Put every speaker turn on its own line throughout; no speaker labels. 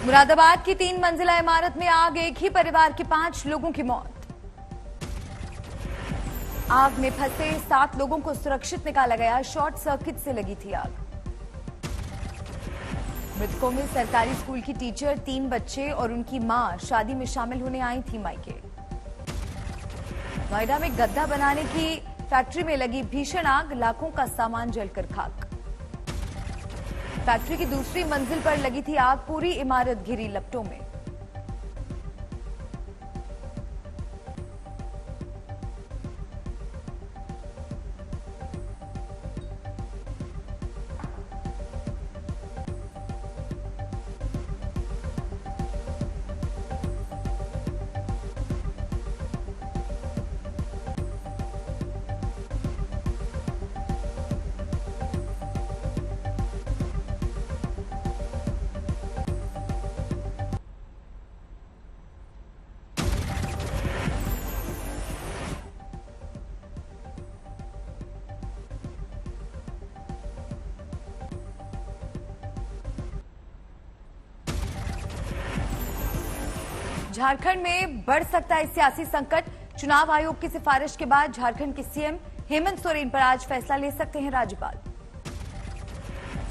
मुरादाबाद की 3 मंजिला इमारत में आग, एक ही परिवार के 5 लोगों की मौत। आग में फंसे 7 लोगों को सुरक्षित निकाला गया, शॉर्ट सर्किट से लगी थी आग। मृतकों में सरकारी स्कूल की टीचर, 3 बच्चे और उनकी मां शादी में शामिल होने आई थी मायके। नोएडा में गद्दा बनाने की फैक्ट्री में लगी भीषण आग, लाखों का सामान जलकर खाक। फैक्ट्री की दूसरी मंजिल पर लगी थी आग, पूरी इमारत घिरी लपटों में। झारखंड में बढ़ सकता है सियासी संकट, चुनाव आयोग की सिफारिश के बाद झारखंड के सीएम हेमंत सोरेन पर आज फैसला ले सकते हैं राज्यपाल।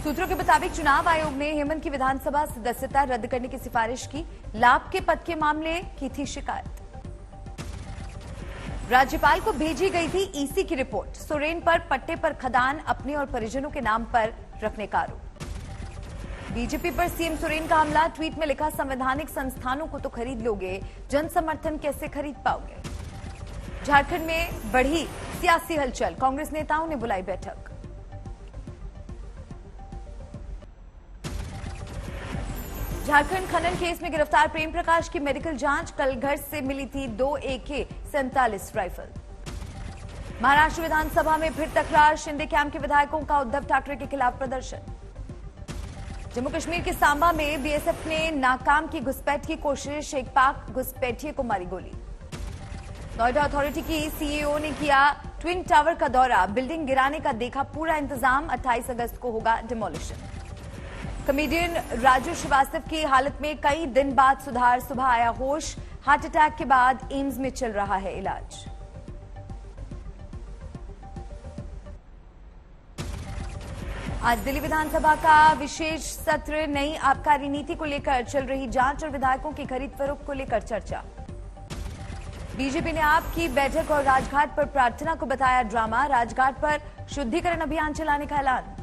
सूत्रों के मुताबिक चुनाव आयोग ने हेमंत की विधानसभा सदस्यता रद्द करने की सिफारिश की, लाभ के पद के मामले की थी शिकायत। राज्यपाल को भेजी गई थी ईसी की रिपोर्ट, सोरेन पर पट्टे पर खदान अपने और परिजनों के नाम पर रखने का आरोप। बीजेपी पर सीएम सोरेन का हमला, ट्वीट में लिखा, संवैधानिक संस्थानों को तो खरीद लोगे, जन समर्थन कैसे खरीद पाओगे। झारखंड में बढ़ी सियासी हलचल, कांग्रेस नेताओं ने बुलाई बैठक। झारखंड खनन केस में गिरफ्तार प्रेम प्रकाश की मेडिकल जांच, कल घर से मिली थी 2 AK-47 राइफल। महाराष्ट्र विधानसभा में फिर तकरार, शिंदे कैंप के विधायकों का उद्धव ठाकरे के खिलाफ प्रदर्शन। जम्मू कश्मीर के सांबा में बीएसएफ ने नाकाम की घुसपैठ की कोशिश, एक पाक घुसपैठिए को मारी गोली। नोएडा अथॉरिटी की सीईओ ने किया ट्विन टावर का दौरा, बिल्डिंग गिराने का देखा पूरा इंतजाम, 28 अगस्त को होगा डिमोलिशन। कॉमेडियन राजू श्रीवास्तव की हालत में कई दिन बाद सुधार, सुबह आया होश, हार्ट अटैक के बाद एम्स में चल रहा है इलाज। आज दिल्ली विधानसभा का विशेष सत्र, नई आबकारी नीति को लेकर चल रही जांच और विधायकों की खरीद फरोख्त को लेकर चर्चा। बीजेपी ने आप की बैठक और राजघाट पर प्रार्थना को बताया ड्रामा, राजघाट पर शुद्धिकरण अभियान चलाने का ऐलान।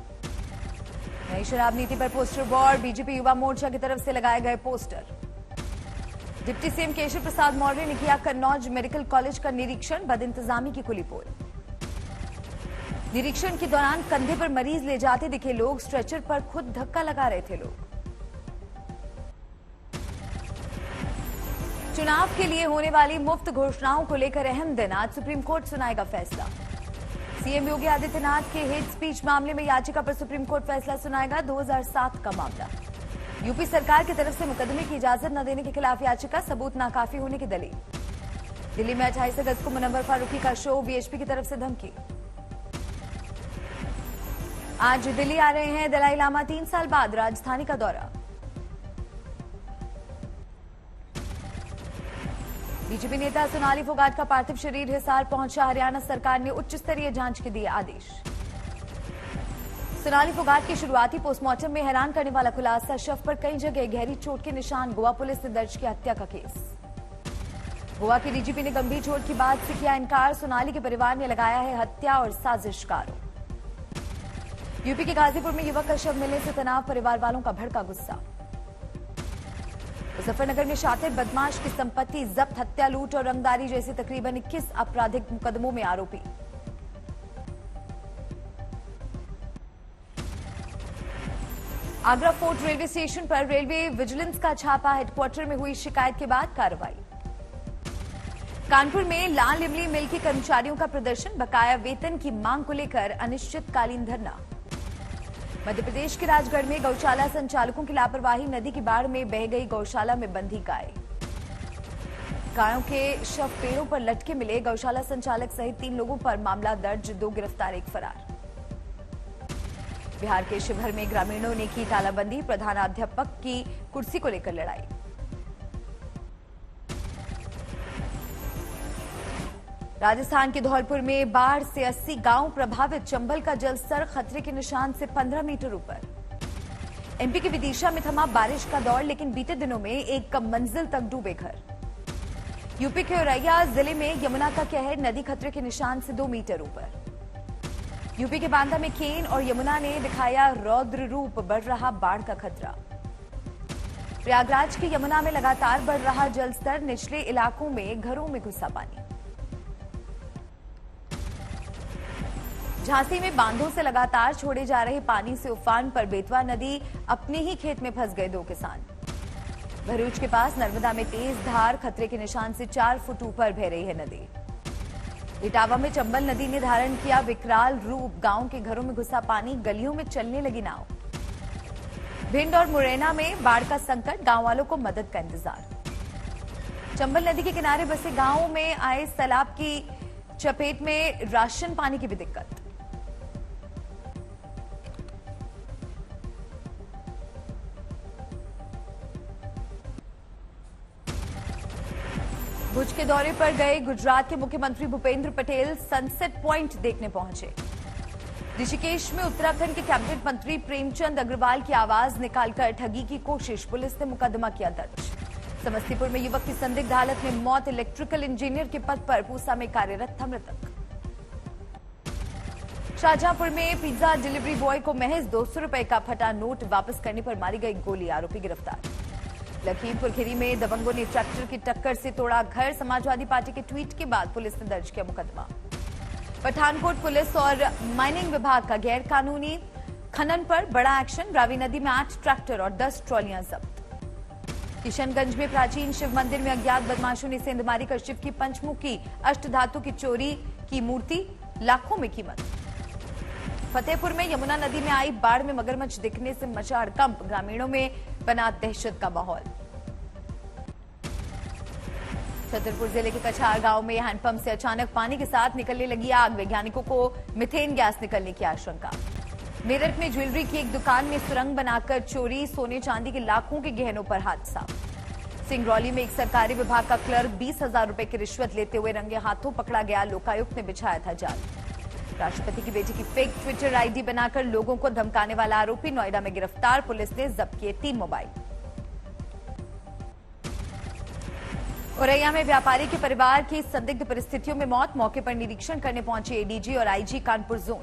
नई शराब नीति पर poster war, BJP Yuva Morcha की तरफ से लगाए गए poster. Deputy CM Keshav Prasad Maurya ने किया कन्नौज मेडिकल कॉलेज का निरीक्षण, बदइंतजामी की खुली पोल। निरीक्षण के दौरान कंधे पर मरीज ले जाते दिखे लोग, स्ट्रेचर पर खुद धक्का लगा रहे थे लोग। चुनाव के लिए होने वाली मुफ्त घोषणाओं को लेकर अहम दिन, आज सुप्रीम कोर्ट सुनाएगा फैसला। सीएम योगी आदित्यनाथ के हेट स्पीच मामले में याचिका पर सुप्रीम कोर्ट फैसला सुनाएगा, 2007 का मामला। यूपी सरकार की तरफ से मुकदमे की इजाजत न देने के खिलाफ याचिका, सबूत नाकाफी होने की दलील। दिल्ली में 28 अगस्त को मुनव्वर फारूकी का शो, बीएचपी की तरफ से धमकी। आज दिल्ली आ रहे हैं दलाई लामा, 3 साल बाद राजधानी का दौरा। बीजेपी नेता सोनाली फोगाट का पार्थिव शरीर हिसार पहुंचा, हरियाणा सरकार ने उच्च स्तरीय जांच के दिए आदेश। सोनाली फोगाट के शुरुआती पोस्टमार्टम में हैरान करने वाला खुलासा, शव पर कई जगह गहरी चोट के निशान, गोवा पुलिस ने दर्ज किया हत्या का केस। गोवा के डीजीपी ने गंभीर चोट की बात से किया इनकार, सोनाली के परिवार ने लगाया है हत्या और साजिश का आरोप। यूपी के गाजीपुर में युवक का शव मिलने से तनाव, परिवार वालों का भड़का गुस्सा। मुजफ्फरनगर में शातिर बदमाश की संपत्ति जब्त, हत्या, लूट और रंगदारी जैसे तकरीबन 21 आपराधिक मुकदमों में आरोपी। आगरा फोर्ट रेलवे स्टेशन पर रेलवे विजिलेंस का छापा, हेडक्वार्टर में हुई शिकायत के बाद कार्रवाई। कानपुर में लाल इमली मिल के कर्मचारियों का प्रदर्शन, बकाया वेतन की मांग को लेकर अनिश्चितकालीन धरना। मध्य प्रदेश के राजगढ़ में गौशाला संचालकों की लापरवाही, नदी की बाढ़ में बह गई गौशाला में बंधी गाय। गायों के शव पेड़ों पर लटके मिले, गौशाला संचालक सहित 3 लोगों पर मामला दर्ज, 2 गिरफ्तार, 1 फरार। बिहार के शिवहर में ग्रामीणों ने की तालाबंदी, प्रधानाध्यापक की कुर्सी को लेकर लड़ाई। राजस्थान के धौलपुर में बाढ़ से 80 गांव प्रभावित, चंबल का जलस्तर खतरे के निशान से 15 मीटर ऊपर। एमपी के विदिशा में थमा बारिश का दौर, लेकिन बीते दिनों में एक कम मंजिल तक डूबे घर। यूपी के औरैया जिले में यमुना का कहर, नदी खतरे के निशान से 2 मीटर ऊपर। यूपी के बांदा में केन और यमुना ने दिखाया रौद्र रूप, बढ़ रहा बाढ़ का खतरा। प्रयागराज की यमुना में लगातार बढ़ रहा जलस्तर, निचले इलाकों में घरों में घुसा पानी। झांसी में बांधों से लगातार छोड़े जा रहे पानी से उफान पर बेतवा नदी, अपने ही खेत में फंस गए 2 किसान। भरूच के पास नर्मदा में तेज धार, खतरे के निशान से 4 फुट ऊपर बह रही है नदी। इटावा में चंबल नदी ने धारण किया विकराल रूप, गांव के घरों में घुसा पानी, गलियों में चलने लगी नाव। भिंड और मुरैना में बाढ़ का संकट, गांव वालों को मदद का इंतजार। चंबल नदी के किनारे बसे गांवों में आए सैलाब की चपेट में राशन पानी की भी दिक्कत। भुज के दौरे पर गए गुजरात के मुख्यमंत्री भूपेंद्र पटेल सनसेट पॉइंट देखने पहुंचे। ऋषिकेश में उत्तराखंड के कैबिनेट मंत्री प्रेमचंद अग्रवाल की आवाज निकालकर ठगी की कोशिश, पुलिस ने मुकदमा किया दर्ज। समस्तीपुर में युवक की संदिग्ध हालत में मौत, इलेक्ट्रिकल इंजीनियर के पद पर पूसा में कार्यरत था मृतक। शाहजहांपुर में पिज्जा डिलीवरी बॉय को महज 200 रुपए का फटा नोट वापस करने पर मारी गई गोली, आरोपी गिरफ्तार। लखीमपुर खीरी में दबंगों ने ट्रैक्टर की टक्कर से तोड़ा घर, समाजवादी पार्टी के ट्वीट के बाद पुलिस ने दर्ज किया मुकदमा। पठानकोट पुलिस और माइनिंग विभाग का गैर कानूनी खनन पर बड़ा एक्शन, रावी नदी में 8 ट्रैक्टर और 10 ट्रॉलियां जब्त। किशनगंज में प्राचीन शिव मंदिर में अज्ञात बदमाशों ने सेंधमारी कर शिव की पंचमुखी अष्टधातु की चोरी की मूर्ति, लाखों में कीमत। फतेहपुर में यमुना नदी में आई बाढ़ में मगरमच्छ दिखने से मचा हड़कंप, ग्रामीणों में बना दहशत का माहौल। छतरपुर जिले के कछार गांव में हैंडपंप से अचानक पानी के साथ निकलने लगी आग, वैज्ञानिकों को मिथेन गैस निकलने की आशंका। मेरठ में ज्वेलरी की एक दुकान में सुरंग बनाकर चोरी, सोने चांदी के लाखों के गहनों पर हादसा। सिंगरौली में एक सरकारी विभाग का क्लर्क 20,000 रुपए की रिश्वत लेते हुए रंगे हाथों पकड़ा गया, लोकायुक्त ने बिछाया था जाल। राष्ट्रपति की बेटी की फेक ट्विटर आईडी बनाकर लोगों को धमकाने वाला आरोपी नोएडा में गिरफ्तार, पुलिस ने जब्त किए 3 मोबाइल। औरैया में व्यापारी के परिवार की संदिग्ध परिस्थितियों में मौत, मौके पर निरीक्षण करने पहुंचे एडीजी और आईजी कानपुर जोन।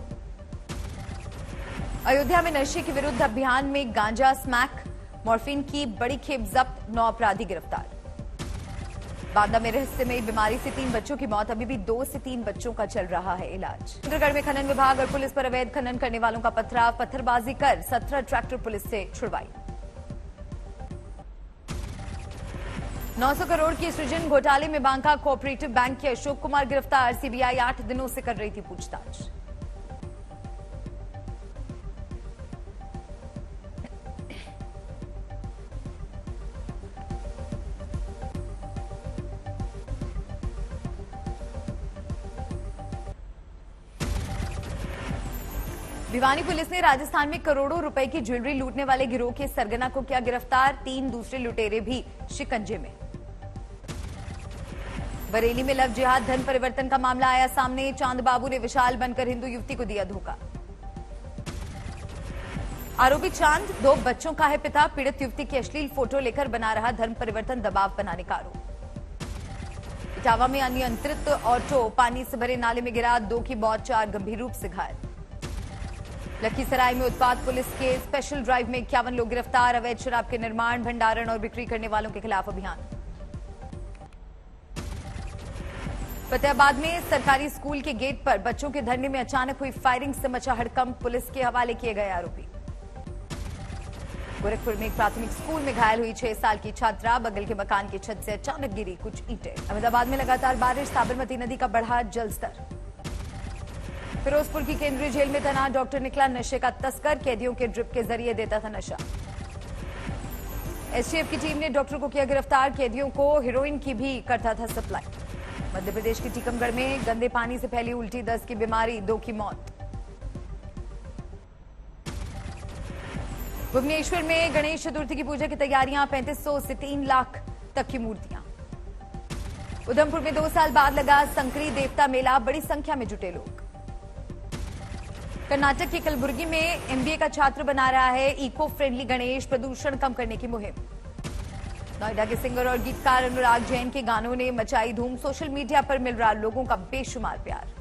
अयोध्या में नशे के विरुद्ध अभियान में गांजा, स्मैक, मॉर्फिन की बड़ी खेप जब्त, 9 अपराधी गिरफ्तार। बांदा में रहस्यमयी बीमारी से 3 बच्चों की मौत, अभी भी 2 से 3 बच्चों का चल रहा है इलाज। चित्रगढ़ में खनन विभाग और पुलिस पर अवैध खनन करने वालों का पथराव, पत्थरबाजी कर 17 ट्रैक्टर पुलिस से छुड़वाई। 900 करोड़ के सृजन घोटाले में बांका कोऑपरेटिव बैंक के अशोक कुमार गिरफ्तार, सीबीआई 8 दिनों से कर रही थी पूछताछ। भिवानी पुलिस ने राजस्थान में करोड़ों रुपए की ज्वेलरी लूटने वाले गिरोह के सरगना को किया गिरफ्तार, 3 दूसरे लुटेरे भी शिकंजे में। बरेली में लव जिहाद धन परिवर्तन का मामला आया सामने, चांद बाबू ने विशाल बनकर हिंदू युवती को दिया धोखा। आरोपी चांद 2 बच्चों का है पिता, पीड़ित युवती की अश्लील फोटो लेकर बना रहा धर्म परिवर्तन, दबाव बनाने का आरोप। इटावा में अनियंत्रित ऑटो पानी से भरे नाले में गिरा, 2 की मौत, 4 गंभीर रूप से घायल। लखीसराय में उत्पाद पुलिस के स्पेशल ड्राइव में 51 लोग गिरफ्तार, अवैध शराब के निर्माण, भंडारण और बिक्री करने वालों के खिलाफ अभियान। फतेहाबाद में सरकारी स्कूल के गेट पर बच्चों के धरने में अचानक हुई फायरिंग से मचा हड़कंप, पुलिस के हवाले किए गए आरोपी। गोरखपुर में एक प्राथमिक स्कूल में घायल हुई 6 साल की छात्रा, बगल के मकान की छत से अचानक गिरी कुछ ईंटें। अहमदाबाद में लगातार बारिश, साबरमती नदी का बढ़ा जलस्तर। फिरोजपुर की केंद्रीय जेल में तैनात डॉक्टर निकला नशे का तस्कर, कैदियों के ड्रिप के जरिए देता था नशा। एसटीएफ की टीम ने डॉक्टर को किया गिरफ्तार, कैदियों को हेरोइन की भी करता था सप्लाई। मध्य प्रदेश के टीकमगढ़ में गंदे पानी से फैली उल्टी दस्त की बीमारी, 2 की मौत। भुवनेश्वर में गणेश चतुर्थी की पूजा की तैयारियां, 3500 से 3 लाख तक की मूर्तियां। उधमपुर में 2 साल बाद लगा संकरी देवता मेला, बड़ी संख्या में जुटे लोग। कर्नाटक के कलबुर्गी में एमबीए का छात्र बना रहा है इको फ्रेंडली गणेश, प्रदूषण कम करने की मुहिम। नोएडा के सिंगर और गीतकार अनुराग जैन के गानों ने मचाई धूम, सोशल मीडिया पर मिल रहा लोगों का बेशुमार प्यार।